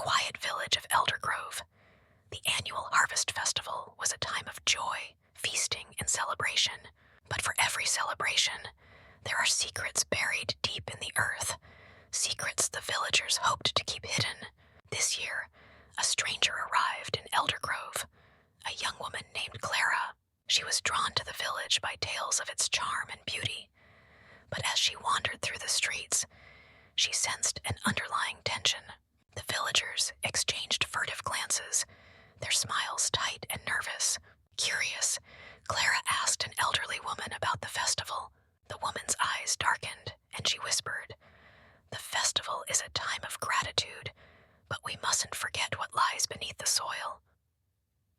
quiet village of Eldergrove, the annual harvest festival was a time of joy, feasting, and celebration. But for every celebration, there are secrets buried deep in the earth, secrets the villagers hoped to keep hidden. This year, a stranger arrived in Eldergrove, a young woman named Clara. She was drawn to the village by tales of its charm and beauty. But as she wandered through the streets, she sensed an underlying tension. The villagers exchanged furtive glances, their smiles tight and nervous. Curious, Clara asked an elderly woman about the festival. The woman's eyes darkened, and she whispered, "The festival is a time of gratitude, but we mustn't forget what lies beneath the soil."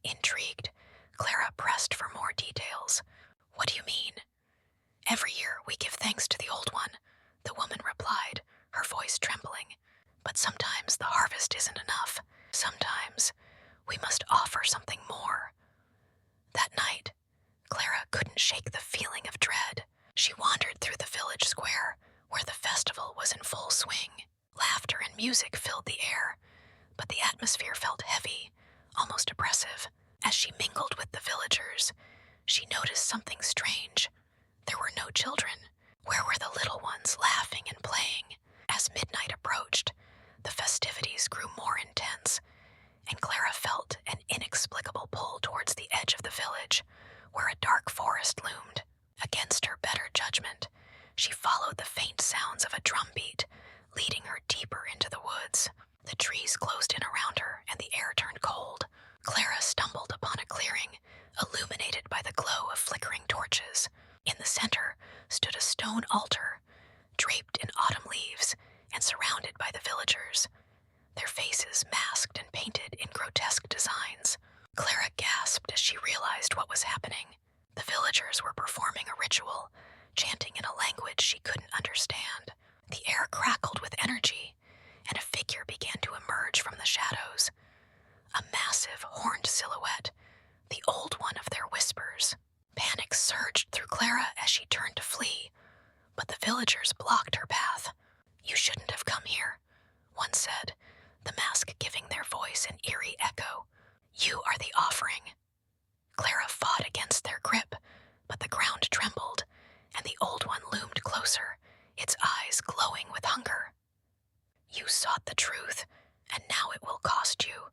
Intrigued, Clara pressed for more details. "What do you mean?" "Every year we give thanks to the Old One," the woman replied, her voice trembling. "But sometimes the harvest isn't enough. Sometimes we must offer something more." That night, Clara couldn't shake the feeling of dread. She wandered through the village square, where the festival was in full swing. Laughter and music filled the air, but the atmosphere felt heavy, almost oppressive. As she mingled with the villagers, she noticed something strange. There were no children. Where were the little ones laughing and playing? As midnight approached, the festivities grew more intense, and Clara felt an inexplicable pull towards the edge of the village, where a dark forest loomed. Against her better judgment, she followed the faint sounds of a drumbeat, leading her deeper into the woods. The trees closed in around her, and the air turned cold. Clara stumbled upon a clearing, illuminated by the glow of flickering torches. In the center stood a stone altar, draped in autumn leaves and surrounded by the villagers, their faces masked and painted in grotesque designs. Clara gasped as she realized what was happening. The villagers were performing a ritual, chanting in a language she couldn't understand. The air crackled with energy, and a figure began to emerge from the shadows. A massive, horned silhouette, the Old One of their whispers. Panic surged through Clara as she turned to flee, but the villagers blocked her path. "You shouldn't have come here," one said, the mask giving their voice an eerie echo. "You are the offering." Clara fought against their grip, but the ground trembled, and the Old One loomed closer, its eyes glowing with hunger. "You sought the truth, and now it will cost you,"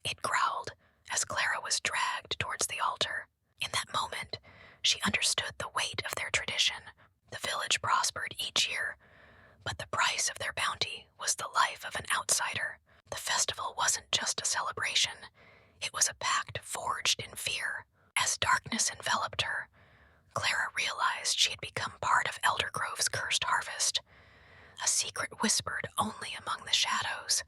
it growled as Clara was dragged towards the altar. In that moment, she understood the weight of their tradition. The village prospered each year, but the price of their bounty was the life of an outsider. The festival wasn't just a celebration, it was a pact forged in fear. As darkness enveloped her, Clara realized she had become part of Eldergrove's cursed harvest, a secret whispered only among the shadows.